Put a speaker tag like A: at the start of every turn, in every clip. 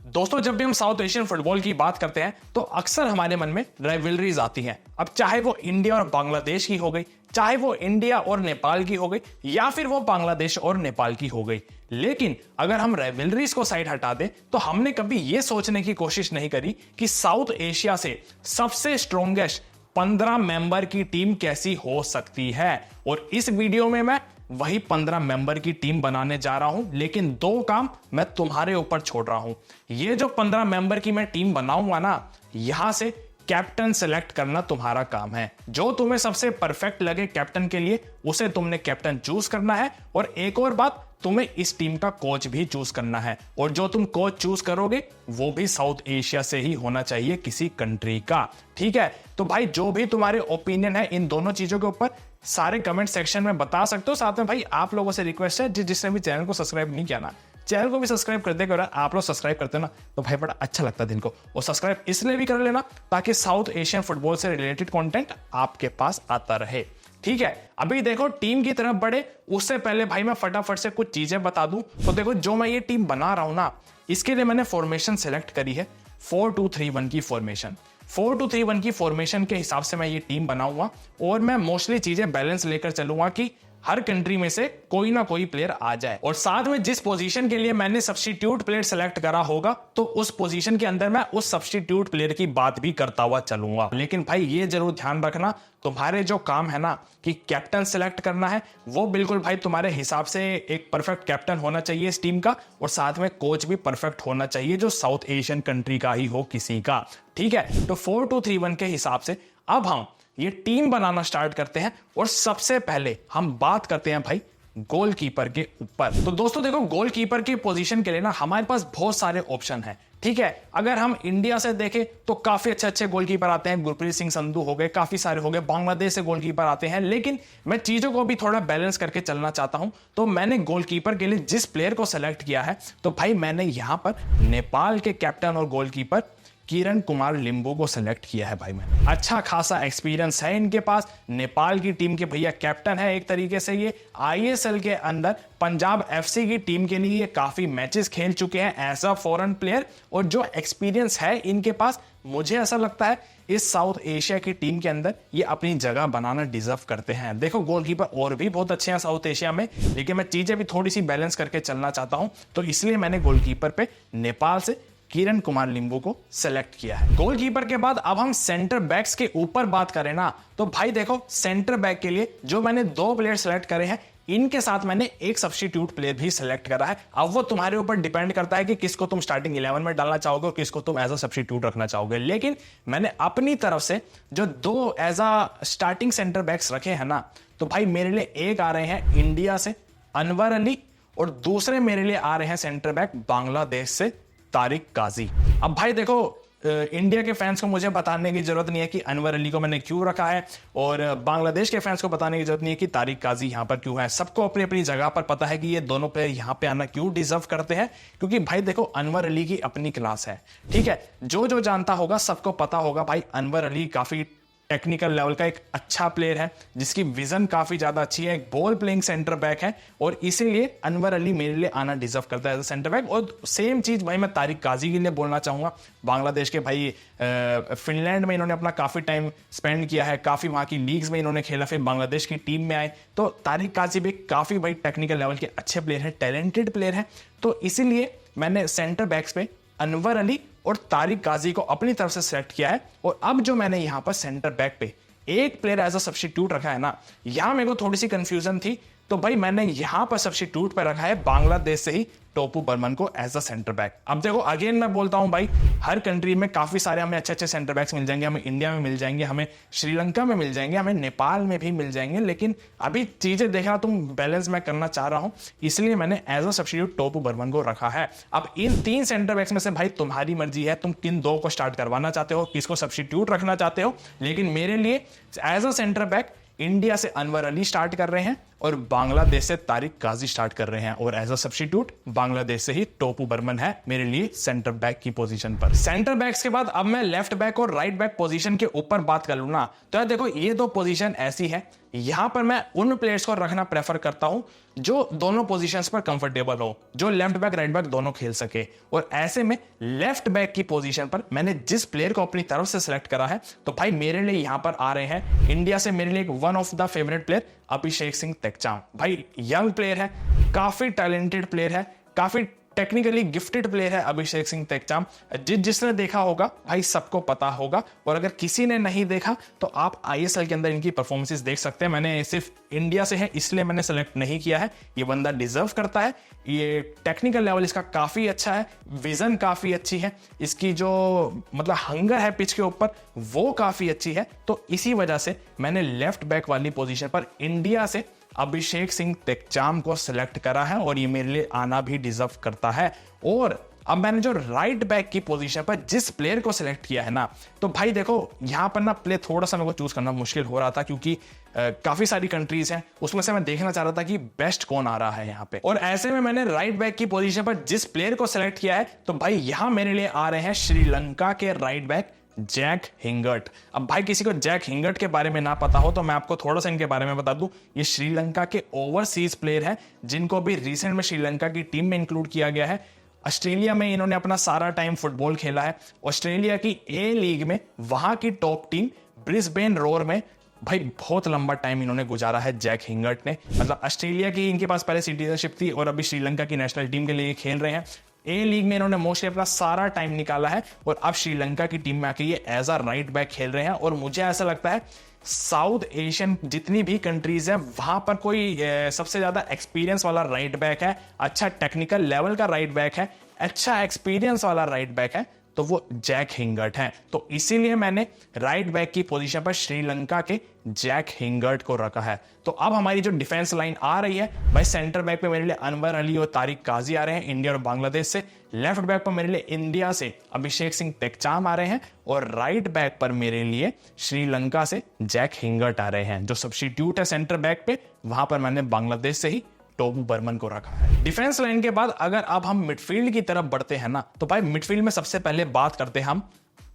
A: दोस्तों, जब भी हम साउथ एशियन फुटबॉल की बात करते हैं तो अक्सर हमारे मन में राइवलरीज आती हैं। अब चाहे वो इंडिया और बांग्लादेश की हो गई, चाहे वो इंडिया और नेपाल की हो गई, या फिर वो बांग्लादेश और नेपाल की हो गई। लेकिन अगर हम राइवलरीज को साइड हटा दें तो हमने कभी यह सोचने की कोशिश नहीं करी कि साउथ एशिया से सबसे स्ट्रॉन्गेस्ट 15 मेंबर की टीम कैसी हो सकती है। और इस वीडियो में मैं वही 15 मेंबर की टीम बनाने जा रहा हूं, लेकिन दो काम मैं तुम्हारे ऊपर छोड़ रहा हूं। ये जो 15 मेंबर की मैं टीम बनाऊंगा ना, यहां से कैप्टन सेलेक्ट करना तुम्हारा काम है। जो तुम्हें सबसे परफेक्ट लगे कैप्टन के लिए, उसे तुमने कैप्टन चूज करना है। और एक और बात, तुम्हें इस टीम का कोच भी चूज करना है। और जो तुम कोच चूज करोगे वो भी साउथ एशिया से ही होना चाहिए, किसी कंट्री का। ठीक है, तो भाई जो भी तुम्हारे ओपिनियन है इन दोनों चीजों के ऊपर सारे कमेंट सेक्शन में बता सकते हो। साथ में भाई आप लोगों से रिक्वेस्ट है, जिसने भी चैनल को सब्सक्राइब नहीं किया ना, चैनल को भी सब्सक्राइब कर देगा। आप लोग सब्सक्राइब करते हो ना तो भाई बड़ा अच्छा लगता है दिन को। और सब्सक्राइब इसलिए भी कर लेना ताकि साउथ एशियन फुटबॉल से रिलेटेड कंटेंट आपके पास आता रहे। ठीक है, अभी देखो टीम की तरफ बढ़े उससे पहले भाई मैं फटाफट से कुछ चीजें बता दूं। तो देखो, जो मैं ये टीम बना रहा हूं ना, इसके लिए मैंने फॉर्मेशन सेलेक्ट करी है 4-2-3-1 की फॉर्मेशन। 4-2-3-1 की फॉर्मेशन के हिसाब से मैं ये टीम बनाऊंगा। और मैं मोस्टली चीजें बैलेंस लेकर चलूंगा कि हर कंट्री में से कोई ना कोई प्लेयर आ जाए। और साथ में जिस पोजीशन के लिए मैंने सब्स्टिट्यूट प्लेयर सेलेक्ट करा होगा, तो उस पोजीशन के अंदर मैं उस सब्स्टिट्यूट प्लेयर की बात भी करता हुआ चलूंगा। लेकिन भाई ये जरूर ध्यान रखना, तुम्हारे जो काम है ना कि कैप्टन सेलेक्ट करना है, वो बिल्कुल भाई तुम्हारे हिसाब से एक परफेक्ट कैप्टन होना चाहिए इस टीम का। और साथ में कोच भी परफेक्ट होना चाहिए, जो साउथ एशियन कंट्री का ही हो, किसी का। ठीक है, तो 4-2-3-1 के हिसाब से अब हम ये टीम बनाना स्टार्ट करते हैं। और सबसे पहले हम बात करते हैं भाई गोलकीपर के ऊपर। तो दोस्तों देखो, गोलकीपर की पोजीशन के लिए ना हमारे पास बहुत सारे ऑप्शन हैं। ठीक है, अगर हम इंडिया से देखें तो काफी अच्छे अच्छे गोलकीपर आते हैं। गुरप्रीत सिंह संधू हो गए, काफी सारे हो गए। बांग्लादेश से गोलकीपर आते हैं। लेकिन मैं चीजों को भी थोड़ा बैलेंस करके चलना चाहता हूं, तो मैंने गोलकीपर के लिए जिस प्लेयर को सेलेक्ट किया है, तो भाई मैंने यहां पर नेपाल के कैप्टन और गोलकीपर किरण कुमार लिंबू को सेलेक्ट किया है। भाई मैंने अच्छा खासा एक्सपीरियंस है इनके पास। नेपाल की टीम के भैया कैप्टन है एक तरीके से। ये आईएसएल के अंदर पंजाब एफसी की टीम के लिए काफी मैचेस खेल चुके हैं एज अ फॉरेन प्लेयर। और जो एक्सपीरियंस है इनके पास, मुझे ऐसा लगता है इस साउथ एशिया की टीम के अंदर ये अपनी जगह बनाना डिजर्व करते हैं। देखो, गोलकीपर और भी बहुत अच्छे हैं साउथ एशिया में, लेकिन मैं चीजें भी थोड़ी सी बैलेंस करके चलना चाहता हूं, तो इसलिए मैंने गोलकीपर पे नेपाल से किरण कुमार लिंबू को सेलेक्ट किया है। गोलकीपर के बाद अब हम सेंटर बैक्स के ऊपर बात करें ना, तो भाई देखो, सेंटर बैक के लिए जो मैंने 2 प्लेयर सेलेक्ट करे हैं, इनके साथ मैंने एक सब्स्टिट्यूट प्लेयर भी सेलेक्ट करा है। अब वो तुम्हारे ऊपर डिपेंड करता है कि किसको तुम स्टार्टिंग 11 में डालना चाहोगे और किसको तुम एज अ सब्स्टिट्यूट रखना चाहोगे। लेकिन मैंने अपनी तरफ से जो 2 as a starting centre backs रखे हैं ना, तो भाई मेरे लिए एक आ रहे हैं इंडिया से अनवर अली, और दूसरे मेरे लिए आ रहे हैं सेंटर बैक बांग्लादेश से तारिक काजी। अब भाई देखो, इंडिया के फैंस को मुझे बताने की जरूरत नहीं है कि अनवर अली को मैंने क्यों रखा है, और बांग्लादेश के फैंस को बताने की जरूरत नहीं है कि तारिक काजी यहां पर क्यों है। सबको अपनी अपनी जगह पर पता है कि ये दोनों प्लेयर यहां पे आना क्यों डिजर्व करते हैं। क्योंकि भाई देखो, अनवर अली की अपनी क्लास है। ठीक है, जो जो जानता होगा सबको पता होगा भाई, अनवर अली काफी टेक्निकल लेवल का एक अच्छा प्लेयर है, जिसकी विजन काफी ज्यादा अच्छी है, एक बॉल प्लेइंग सेंटर बैक है। और इसीलिए अनवर अली मेरे लिए आना डिजर्व करता है एज अ सेंटर बैक। और सेम चीज भाई मैं तारिक काजी के लिए बोलना चाहूंगा। बांग्लादेश के भाई फिनलैंड में इन्होंने अपना काफी टाइम स्पेंड किया है, काफी वहां की लीग्स में इन्होंने खेला, फिर बांग्लादेश की टीम में आए। तो तारिक काजी भी काफी भाई टेक्निकल लेवल के अच्छे प्लेयर है, टैलेंटेड प्लेयर है। तो इसीलिए मैंने सेंटर बैक्स पे अनवर अली और तारिक काजी को अपनी तरफ से सेलेक्ट किया है। और अब जो मैंने यहां पर सेंटर बैक पे एक प्लेयर एज अ सब्स्टिट्यूट रखा है ना, यहां मेरे को थोड़ी सी कंफ्यूजन थी। तो भाई मैंने यहां पर सब्स्टिट्यूट पे रखा है बांग्लादेश से ही टोपू बर्मन को एज अ सेंटर बैक। अब देखो, अगेन मैं बोलता हूं भाई, हर कंट्री में काफी सारे हमें अच्छे अच्छे सेंटर बैक्स मिल जाएंगे। हमें इंडिया में मिल जाएंगे, हमें श्रीलंका में मिल जाएंगे, हमें नेपाल में भी मिल जाएंगे। लेकिन अभी चीजें देखना तुम बैलेंस मैं करना चाह रहा हूं, इसलिए मैंने as a substitute Topu Burman को रखा है। अब इन 3 सेंटर बैक्स में से भाई तुम्हारी मर्जी है, तुम किन 2 को स्टार्ट करवाना चाहते हो, किसको सब्स्टिट्यूट रखना चाहते हो। लेकिन मेरे लिए as a centre back India से अनवर अली स्टार्ट कर रहे हैं, और बांग्लादेश से तारिक काजी स्टार्ट कर रहे हैं और एज अ सब्स्टिट्यूट बांग्लादेश से ही टोपू बर्मन है मेरे लिए सेंटर बैक की पोजीशन पर। सेंटर बैक्स के बाद अब मैं लेफ्ट बैक और राइट बैक पोजीशन के ऊपर बात कर लूं ना, तो यार देखो ये दो पोजीशन ऐसी है, यहां पर मैं उन प्लेयर्स को रखना प्रेफर करता हूं जो दोनों पोजीशंस पर कंफर्टेबल हो, जो लेफ्ट बैक राइट बैक दोनों खेल सके। और ऐसे में लेफ्ट बैक की पोजीशन पर मैंने जिस प्लेयर को अपनी तरफ से सिलेक्ट करा है, तो भाई मेरे लिए यहां पर आ रहे हैं इंडिया से मेरे लिए one of the favourite player Abhishek Singh Tekcham. भाई यंग प्लेयर है, काफी टैलेंटेड प्लेयर है, काफी टेक्निकली गिफ्टेड प्लेयर है अभिषेक सिंह तेक्चाम। जिसने देखा होगा भाई सबको पता होगा, और अगर किसी ने नहीं देखा तो आप आईएसएल के अंदर इनकी परफॉर्मेंसेस देख सकते हैं। मैंने सिर्फ इंडिया से है इसलिए मैंने सेलेक्ट नहीं किया है, ये बंदा डिजर्व करता है। ये टेक्निकल लेवल इसका काफी अच्छा है, विजन काफी अच्छी है, इसकी जो मतलब हंगर है पिच के ऊपर वो काफी अच्छी है। तो इसी वजह से मैंने लेफ्ट बैक वाली पोजीशन पर इंडिया से अभिषेक सिंह तेक्चाम को सिलेक्ट करा है और ये मेरे लिए आना भी डिजर्व करता है। और अब मैंने जो राइट बैक की पोजीशन पर जिस प्लेयर को सिलेक्ट किया है ना, तो भाई देखो यहां पर ना प्ले थोड़ा सा मेरे को चूज करना मुश्किल हो रहा था, क्योंकि काफी सारी कंट्रीज हैं, उसमें से मैं देखना चाह रहा था कि बेस्ट कौन आ रहा है यहाँ पे। और ऐसे में मैंने राइट बैक की पोजीशन पर जिस प्लेयर को सिलेक्ट किया है, तो भाई यहां मेरे लिए आ रहे हैं श्रीलंका के राइट बैक जैक हिंगट। अब भाई किसी को जैक हिंगट के बारे में ना पता हो तो मैं आपको थोड़ा सा इनके बारे में बता दूं। ये श्रीलंका के ओवरसीज प्लेयर हैं जिनको भी रिसेंट में श्रीलंका की टीम में इंक्लूड किया गया है। ऑस्ट्रेलिया में इन्होंने अपना सारा टाइम फुटबॉल खेला है। ऑस्ट्रेलिया की ए लीग में वहां की टॉप टीम ब्रिस्बेन रोअर में भाई बहुत लंबा टाइम इन्होंने गुजारा है जैक हिंगट ने। मतलब ऑस्ट्रेलिया की इनके पास पहले सिटीजनशिप थी और अभी श्रीलंका की नेशनल टीम के लिए खेल रहे हैं। ए लीग में इन्होंने मोस्टली अपना सारा टाइम निकाला है और अब श्रीलंका की टीम में आके ये एज अ राइट बैक खेल रहे हैं। और मुझे ऐसा लगता है साउथ एशियन जितनी भी कंट्रीज है वहां पर कोई सबसे ज्यादा एक्सपीरियंस वाला राइट बैक है, अच्छा टेक्निकल लेवल का राइट बैक है, अच्छा एक्सपीरियंस वाला राइट बैक है, तो वो जैक हिंगट है। तो इसीलिए मैंने राइट बैक की पोजीशन पर श्रीलंका के जैक हिंगट को रखा है। तो अब हमारी जो डिफेंस लाइन आ रही है भाई, सेंटर बैक पे मेरे लिए अनवर अली और तारिक काजी आ रहे हैं इंडिया और बांग्लादेश से। लेफ्ट बैक पर मेरे लिए इंडिया से अभिषेक सिंह तेक्चाम आ रहे हैं और राइट बैक पर मेरे लिए श्रीलंका से जैक हिंगट आ रहे हैं। जो सब्स्टिट्यूट है सेंटर बैक पे, वहां पर मैंने बांग्लादेश से ही टोपू बर्मन को रखा है। डिफेंस लाइन के बाद अगर अब हम मिडफील्ड की तरफ बढ़ते हैं ना, तो भाई मिडफील्ड में सबसे पहले बात करते हैं हम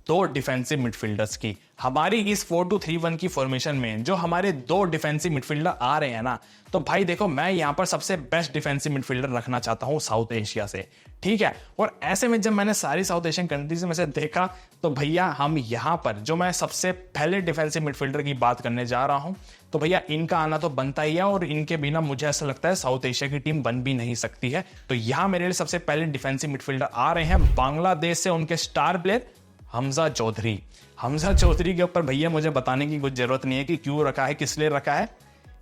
A: दो डिफेंसिव मिडफील्डर्स की। हमारी इस 4-2-3-1 की फॉर्मेशन में जो हमारे दो डिफेंसिव मिडफील्डर आ रहे हैं ना, तो भाई देखो मैं यहां पर सबसे बेस्ट डिफेंसिव मिडफील्डर रखना चाहता हूं साउथ एशिया से, ठीक है। और ऐसे में जब मैंने सारी साउथ एशियन कंट्रीज में से देखा, तो भैया हम यहां पर जो मैं सबसे पहले डिफेंसिव मिडफील्डर की बात करने जा रहा हूं, तो भैया इनका आना तो बनता ही है और इनके बिना मुझे ऐसा लगता है साउथ एशिया की टीम बन भी नहीं सकती है। तो यहां मेरे लिए सबसे पहले डिफेंसिव मिडफील्डर आ रहे हैं बांग्लादेश से, उनके स्टार प्लेयर हमजा चौधरी। हमजा चौधरी के ऊपर भैया मुझे बताने की कुछ जरूरत नहीं है कि क्यों रखा है, किस लिए रखा है।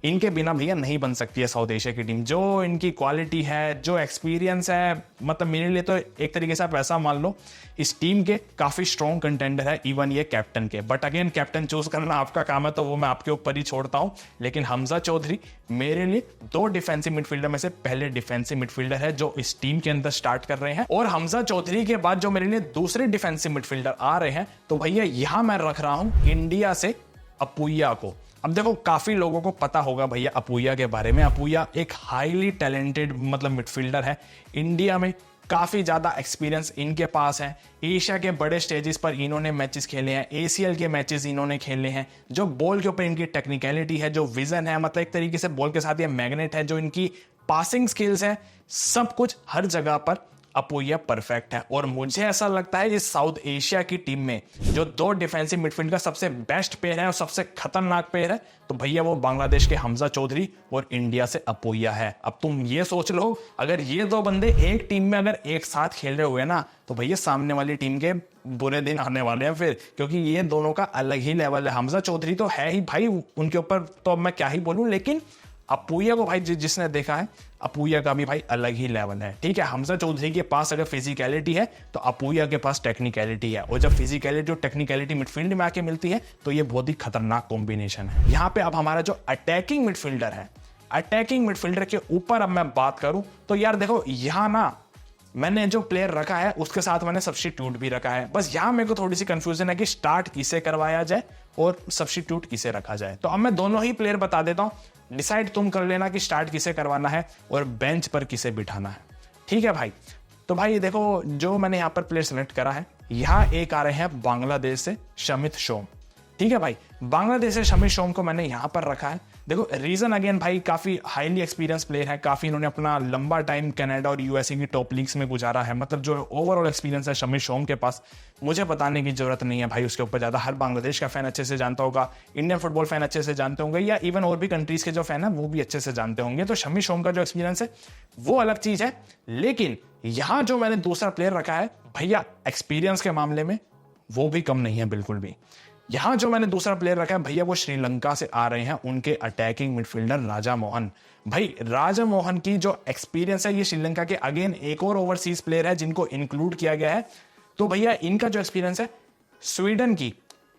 A: इनके बिना भैया नहीं बन सकती है साउथ एशिया की टीम। जो इनकी क्वालिटी है, जो एक्सपीरियंस है, मतलब मेरे लिए तो एक तरीके से आप ऐसा मान लो इस टीम के काफी स्ट्रॉन्ग कंटेंडर है, इवन ये कैप्टन के। बट अगेन कैप्टन चूज करना आपका काम है, तो वो मैं आपके ऊपर ही छोड़ता हूं। लेकिन हमजा चौधरी मेरे लिए दो डिफेंसिव मिडफील्डर में से पहले डिफेंसिव मिडफील्डर है जो इस टीम के अंदर स्टार्ट कर रहे हैं। और हमजा चौधरी के बाद जो मेरे लिए दूसरे डिफेंसिव मिडफील्डर आ रहे हैं, तो भैया यहां मैं रख रहा हूं इंडिया से अपुया को। अब देखो काफी लोगों को पता होगा भैया अपुया के बारे में। अपुया एक हाईली टैलेंटेड मतलब मिडफील्डर है, इंडिया में काफी ज्यादा एक्सपीरियंस इनके पास है। एशिया के बड़े स्टेजेस पर इन्होंने मैचेस खेले हैं, एसीएल के मैचेस इन्होंने खेले हैं। जो बॉल के ऊपर इनकी टेक्निकलिटी है, जो विजन है, मतलब एक तरीके से बॉल के साथ ये मैग्नेट है, जो इनकी पासिंग स्किल्स है, सब कुछ हर जगह पर अपुया परफेक्ट है। और मुझे ऐसा लगता है इस साउथ एशिया की टीम में जो दो डिफेंसिव मिडफील्ड का सबसे बेस्ट पेयर है और सबसे खतरनाक पेयर है, तो भैया वो बांग्लादेश के हमजा चौधरी और इंडिया से अपुया है। अब तुम ये सोच लो, अगर ये दो बंदे एक टीम में अगर एक साथ खेल रहे हुए ना, तो भैया सामने वाली टीम के बुरे दिन आने वाले हैं फिर, क्योंकि ये दोनों का अलग ही लेवल है। हमजा चौधरी तो है ही भाई, उनके ऊपर तो अब मैं क्या ही बोलूं, लेकिन अपुया को भाई जिसने देखा है, अपुया का भी भाई अलग ही लेवल है, ठीक है। हमजा चौधरी के पास अगर फिजिकलिटी है तो अपुया के पास टेक्निकलिटी है, और जब फिजिकलिटी और टेक्निकलिटी मिडफील्ड में आके मिलती है तो ये बहुत ही खतरनाक कॉम्बिनेशन है। यहाँ पे अब हमारा जो अटैकिंग मिडफील्डर है, अटैकिंग मिडफील्डर के ऊपर अब मैं बात करूं तो यार देखो यहाँ ना मैंने जो प्लेयर रखा है उसके साथ मैंने सब्स्टिट्यूट भी रखा है। बस यहाँ मेरे को थोड़ी सी कंफ्यूजन है कि स्टार्ट किसे करवाया जाए और सब्स्टिट्यूट किसे रखा जाए। तो अब मैं दोनों ही प्लेयर बता देता हूँ। डिसाइड तुम कर लेना कि स्टार्ट किसे करवाना है और बेंच पर किसे बिठाना है। ठीक है भाई। तो भाई देखो, जो मैंने यहाँ पर प्लेयर सेलेक्ट करा है, यहाँ एक आ रहे हैं बांग्लादेश से शमित सोम। ठीक है भाई, बांग्लादेश से शमित सोम को मैंने यहाँ पर रखा है। देखो रीजन अगेन भाई, काफी हाईली एक्सपीरियंस प्लेयर है, काफी इन्होंने अपना लंबा टाइम कनाडा और यूएसए की टॉप लीग्स में गुजारा है। मतलब जो ओवरऑल एक्सपीरियंस है शमित सोम के पास, मुझे बताने की जरूरत नहीं है भाई उसके ऊपर ज्यादा। हर बांग्लादेश का फैन अच्छे से जानता होगा, इंडियन फुटबॉल फैन अच्छे से जानते होंगे, या इवन और भी कंट्रीज के जो फैन है वो भी अच्छे से जानते होंगे। तो शमित सोम का जो एक्सपीरियंस है वो अलग चीज है। लेकिन यहां जो मैंने दूसरा प्लेयर रखा है भैया, एक्सपीरियंस के मामले में वो भी कम नहीं है बिल्कुल भी। यहां जो मैंने दूसरा प्लेयर रखा है भैया, वो श्रीलंका से आ रहे हैं, उनके अटैकिंग मिडफील्डर राजा मोहन। भाई राजा मोहन की जो एक्सपीरियंस है, ये श्रीलंका के अगेन एक और ओवरसीज प्लेयर है जिनको इंक्लूड किया गया है। तो भैया इनका जो एक्सपीरियंस है, स्वीडन की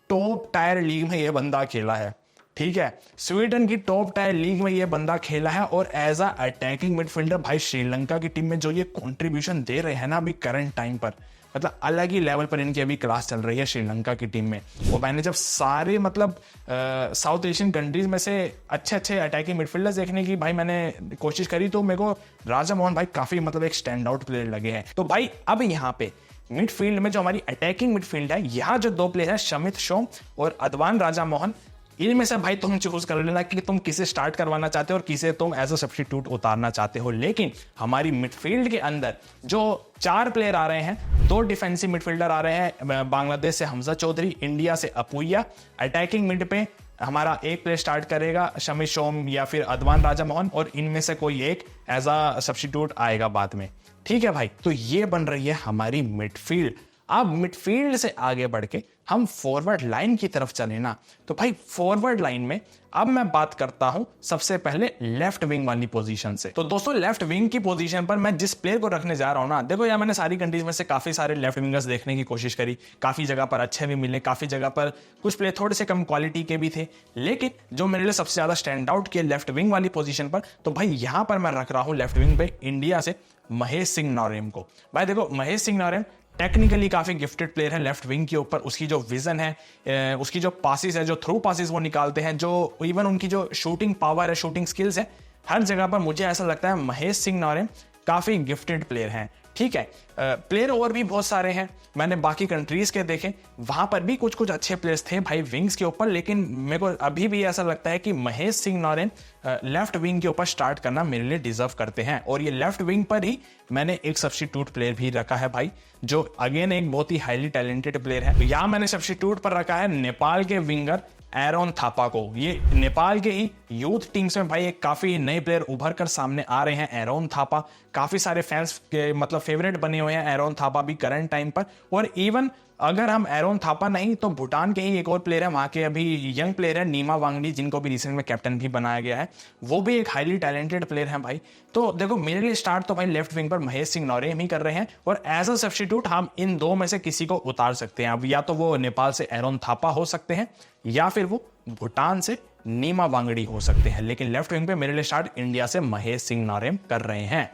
A: टॉप टायर लीग में ये बंदा खेला है। ठीक है, स्वीडन की टॉप टायर लीग में ये बंदा खेला है, और एज अ अटैकिंग मिडफील्डर भाई श्रीलंका की टीम में जो ये कंट्रीब्यूशन दे रहे हैं ना अभी करंट टाइम पर, मतलब अलग ही लेवल पर इनकी अभी क्लास चल रही है श्रीलंका की टीम में। और मैंने जब सारे मतलब साउथ एशियन कंट्रीज में से अच्छे अच्छे अटैकिंग मिडफील्डर्स देखने की भाई मैंने कोशिश करी, तो मेरे को राजा मोहन भाई काफी मतलब एक स्टैंड आउट प्लेयर लगे हैं। तो भाई अब यहाँ पे मिडफील्ड में जो हमारी अटैकिंग मिडफील्ड है, यहाँ जो दो प्लेयर है शमित सोम और अदवान राजा मोहन, इनमें से भाई तुम चूज कर लेना कि तुम किसे स्टार्ट करवाना चाहते हो और किसे तुम एज अ सब्स्टिट्यूट उतारना चाहते हो। लेकिन हमारी मिडफील्ड के अंदर जो 4 प्लेयर आ रहे हैं, 2 डिफेंसिव मिडफील्डर आ रहे हैं, बांग्लादेश से हमजा चौधरी, इंडिया से अपुया। अटैकिंग मिड पे हमारा एक प्लेयर स्टार्ट करेगा शमित सोम या फिर अदवान राजा मोहन, और इनमें से कोई एक एज अ सब्स्टिट्यूट आएगा बाद में। ठीक है भाई, तो ये बन रही है हमारी मिडफील्ड। अब मिडफील्ड से आगे बढ़ के हम फॉरवर्ड लाइन की तरफ चले ना, तो भाई फॉरवर्ड लाइन में अब मैं बात करता हूं सबसे पहले लेफ्ट विंग वाली पोजीशन से। तो दोस्तों लेफ्ट विंग की पोजीशन पर मैं जिस प्लेयर को रखने जा रहा हूं ना, देखो यार मैंने सारी कंट्रीज में से काफी सारे लेफ्ट विंगर्स देखने की कोशिश करी, काफी जगह पर अच्छे भी मिले, काफी जगह पर कुछ प्लेयर थोड़े से कम क्वालिटी के भी थे, लेकिन जो मेरे लिए सबसे ज्यादा स्टैंड आउट किया लेफ्ट विंग वाली पोजीशन पर, तो भाई यहां पर मैं रख रहा हूं लेफ्ट विंग पे इंडिया से महेश सिंह नौरेम को। भाई देखो महेश सिंह नौरेम टेक्निकली काफी गिफ्टेड प्लेयर है लेफ्ट विंग के ऊपर। उसकी जो विजन है, उसकी जो पासिस है, जो थ्रू पासिस वो निकालते हैं, जो इवन उनकी जो शूटिंग पावर है, शूटिंग स्किल्स है, हर जगह पर मुझे ऐसा लगता है महेश सिंह नौरेम काफी गिफ्टेड प्लेयर हैं। ठीक है, प्लेयर और भी बहुत सारे हैं, मैंने बाकी कंट्रीज के देखे, वहां पर भी कुछ कुछ अच्छे प्लेयर्स थे भाई विंग्स के ऊपर, लेकिन मेरे को अभी भी ऐसा लगता है कि महेश सिंह नौरेन लेफ्ट विंग के ऊपर स्टार्ट करना मेरे लिए डिजर्व करते हैं। और ये लेफ्ट विंग पर ही मैंने एक सब्स्टिट्यूट प्लेयर भी रखा है भाई, जो अगेन एक बहुत ही हाईली टैलेंटेड प्लेयर है। यहाँ मैंने सब्स्टिट्यूट पर रखा है नेपाल के विंगर एरोन थापा को। ये नेपाल के ही यूथ टीम्स में भाई एक काफी नए प्लेयर उभर कर सामने आ रहे हैं, एरोन थापा। काफी सारे फैंस के मतलब फेवरेट बने हुए हैं एरोन थापा भी करंट टाइम पर। और इवन अगर हम एरोन थापा नहीं तो भूटान के ही एक और प्लेयर है, वहां के अभी यंग प्लेयर है नीमा वांगडी, जिनको भी रिसेंट में कैप्टन भी बनाया गया है, वो भी एक हाईली टैलेंटेड प्लेयर है भाई। तो देखो मेरे लिए स्टार्ट तो भाई लेफ्ट विंग पर महेश सिंह नौरेम ही कर रहे हैं, और एज अ सब्स्टिट्यूट हम इन दो में से किसी को उतार सकते हैं। अब या तो वो नेपाल से एरोन थापा हो सकते हैं, या फिर वो भूटान से नीमा वांगडी हो सकते हैं। लेकिन लेफ्ट विंग पे मेरे लिए स्टार्ट इंडिया से महेश सिंह नौरेम कर रहे हैं।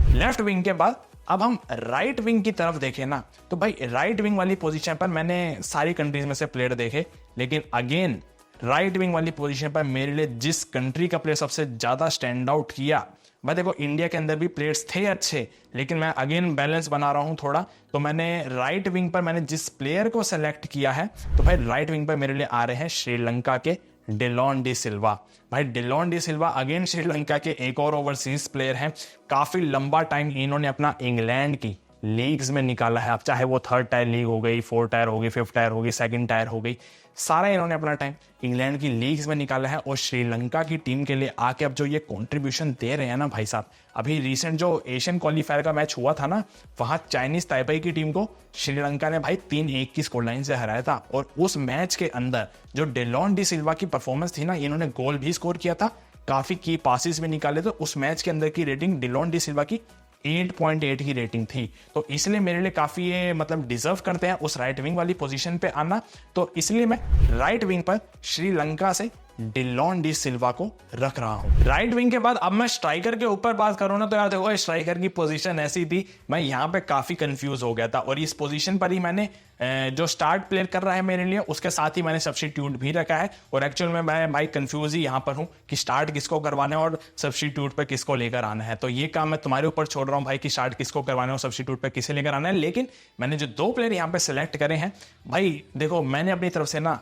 A: लेफ्ट विंग के बाद अब हम राइट विंग की तरफ देखें ना, तो भाई राइट विंग वाली पोजीशन पर मैंने सारी कंट्रीज में से प्लेयर देखे, लेकिन अगेन राइट विंग वाली पोजीशन पर मेरे लिए जिस कंट्री का प्लेयर सबसे ज्यादा स्टैंड आउट किया, भाई देखो इंडिया के अंदर भी प्लेयर्स थे अच्छे, लेकिन मैं अगेन बैलेंस बना रहा हूं थोड़ा, तो मैंने राइट विंग पर मैंने जिस प्लेयर को सेलेक्ट किया है, तो भाई राइट विंग पर मेरे लिए आ रहे हैं श्रीलंका के डिलॉन डी सिल्वा। भाई डिलॉन डी सिल्वा अगेन श्रीलंका के एक और ओवरसीज प्लेयर हैं, काफी लंबा टाइम इन्होंने अपना इंग्लैंड की लीग्स में निकाला है। अब चाहे वो 3rd टायर लीग हो गई, 4th टायर हो गई, 5th टायर हो गई, 2nd टायर हो गई, सारा इन्होंने अपना टाइम इंग्लैंड की लीग्स में निकाला है। और श्रीलंका की टीम के लिए आके अब जो ये कंट्रीब्यूशन दे रहे हैं ना भाई साहब, अभी रिसेंट जो एशियन क्वालिफायर का मैच हुआ था ना, वहां चाइनीज ताइपेई की टीम को श्रीलंका ने भाई 3-1 की स्कोर लाइन से हराया था। और उस मैच के अंदर जो डिलॉन डी सिल्वा की परफॉर्मेंस थी ना, इन्होंने गोल भी स्कोर किया था, काफी की पासिस भी निकाले, तो उस मैच के अंदर की रेटिंग डिलॉन डी सिल्वा की 8.8 की रेटिंग थी। तो इसलिए मेरे लिए काफी ये मतलब डिजर्व करते हैं उस राइट विंग वाली पोजीशन पे आना। तो इसलिए मैं राइट विंग पर श्रीलंका से डिलॉन डी सिल्वा को रख रहा हूं। राइट विंग के बाद अब मैं स्ट्राइकर के ऊपर बात करूं ना, तो यार देखो स्ट्राइकर की पोजीशन ऐसी थी, मैं यहां पे काफी कंफ्यूज हो गया था और इस पोजीशन पर ही मैंने जो स्टार्ट प्लेयर कर रहा है मेरे लिए उसके साथ ही मैंने सब्स्टिट्यूट भी रखा है। और एक्चुअल में मैं भाई कंफ्यूज ही यहां पर हूं कि स्टार्ट किसको करवाना है और सब्स्टिट्यूट पे किसको लेकर आना है। तो ये काम मैं तुम्हारे ऊपर छोड़ रहा हूं भाई कि स्टार्ट किसको करवाना है और सब्स्टिट्यूट पे किसे लेकर आना है। लेकिन मैंने जो 2 प्लेयर यहां पे सिलेक्ट करे हैं भाई, देखो मैंने अपनी तरफ से ना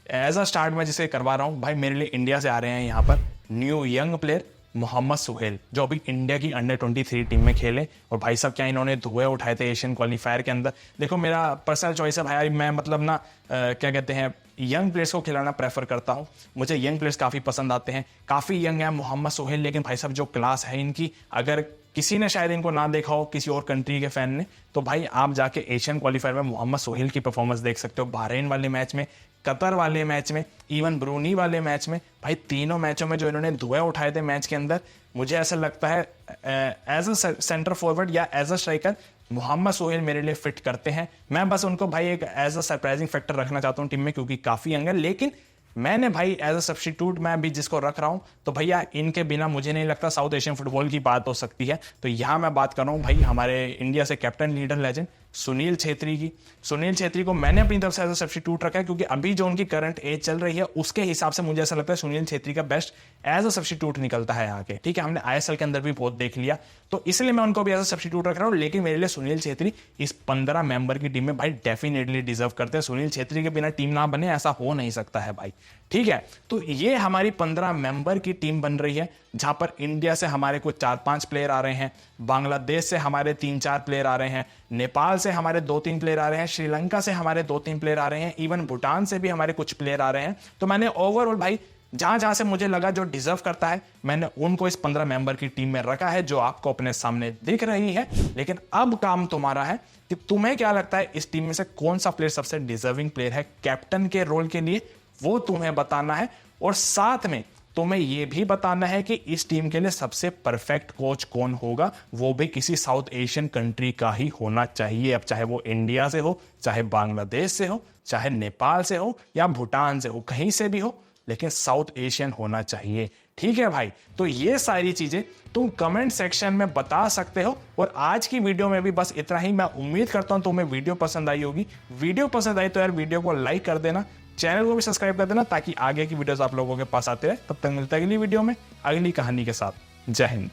A: एज अ स्टार्ट में जिसे करवा रहा हूं भाई, मेरे लिए इंडिया से आ रहे हैं यहाँ पर new young player Mohammed Suhail, जो अभी इंडिया की अंडर 23 टीम में खेले। और भाई साहब क्या इन्होंने धुएं उठाए थे एशियन क्वालिफायर के अंदर। देखो मेरा पर्सनल चॉइस है भाई, मैं मतलब ना क्या कहते हैं यंग प्लेयर्स को खिलाना प्रेफर करता हूं। मुझे यंग प्लेयर्स काफ़ी पसंद आते हैं, काफ़ी यंग है मोहम्मद सुहेल, लेकिन भाई साहब जो क्लास है इनकी, अगर किसी ने शायद इनको ना देखा हो किसी और कंट्री के फैन ने, तो भाई आप जाके एशियन क्वालिफायर में मोहम्मद सुहेल की परफॉर्मेंस देख सकते हो। बहरीन वाले मैच में, कतर वाले मैच में, इवन ब्रूनी वाले मैच में, भाई तीनों मैचों में जो इन्होंने धुएं उठाए थे मैच के अंदर, मुझे ऐसा लगता है एज अ सेंटर फॉरवर्ड या as a striker Mohammed Suhail मेरे लिए फिट करते हैं। मैं बस उनको भाई एक एज अ सरप्राइजिंग फैक्टर रखना चाहता हूं टीम में, क्योंकि काफी यंग है। लेकिन मैंने भाई एज अ सब्स्टिट्यूट मैं अभी जिसको रख रहा हूं, तो भैया इनके बिना मुझे नहीं लगता साउथ एशियन फुटबॉल की बात हो सकती है। तो यहां मैं बात कर रहा हूं भाई हमारे इंडिया से captain leader legend Sunil Chhetri की। सुनील छेत्री को मैंने अपनी तरफ से एज अ सब्स्टिट्यूट रखा है, क्योंकि अभी जो उनकी करंट एज चल रही है उसके हिसाब से मुझे ऐसा लगता है सुनील छेत्री का बेस्ट एज अ सब्स्टिट्यूट निकलता है आगे। ठीक है, हमने ISL के अंदर भी बहुत देख लिया, तो इसलिए मैं उनको भी एज अ सब्स्टिट्यूट रख रहा हूं। लेकिन मेरे लिए सुनील छेत्री इस 15 मेंबर की टीम में भाई डेफिनेटली डिजर्व करते हैं। सुनील छेत्री के बिना टीम ना बने ऐसा हो नहीं सकता है भाई। ठीक है, तो ये हमारी 15 मेंबर की टीम बन रही है, जहां पर इंडिया से हमारे कुछ 4-5 प्लेयर आ रहे हैं, बांग्लादेश से हमारे 3-4 प्लेयर आ रहे हैं, नेपाल से हमारे 2-3 प्लेयर आ रहे हैं, श्रीलंका से हमारे 2-3 प्लेयर आ रहे हैं, इवन भूटान से भी हमारे कुछ प्लेयर आ रहे हैं। तो मैंने ओवरऑल भाई जहां जहां से मुझे लगा जो डिजर्व करता है, मैंने उनको इस 15 मेंबर की टीम में रखा है, जो आपको अपने सामने दिख रही है। लेकिन अब काम तुम्हारा है कि तुम्हें क्या लगता है इस टीम में से कौन सा प्लेयर सबसे डिजर्विंग प्लेयर है कैप्टन के रोल के लिए, वो तुम्हें बताना है। और साथ में तुम्हें यह भी बताना है कि इस टीम के लिए सबसे परफेक्ट कोच कौन होगा, वो भी किसी साउथ एशियन कंट्री का ही होना चाहिए। अब चाहे वो इंडिया से हो, चाहे बांग्लादेश से हो, चाहे नेपाल से हो या भूटान से हो, कहीं से भी हो, लेकिन साउथ एशियन होना चाहिए। ठीक है भाई, तो ये सारी चीजें तुम कमेंट सेक्शन में बता सकते हो। और आज की वीडियो में भी बस इतना ही। मैं उम्मीद करता हूं तुम्हें वीडियो पसंद आई होगी। वीडियो पसंद आई तो यार वीडियो को लाइक कर देना, चैनल को भी सब्सक्राइब कर देना, ताकि आगे की वीडियोस आप लोगों के पास आते रहे। तब तक मिलते हैं अगली वीडियो में अगली कहानी के साथ। जय हिंद।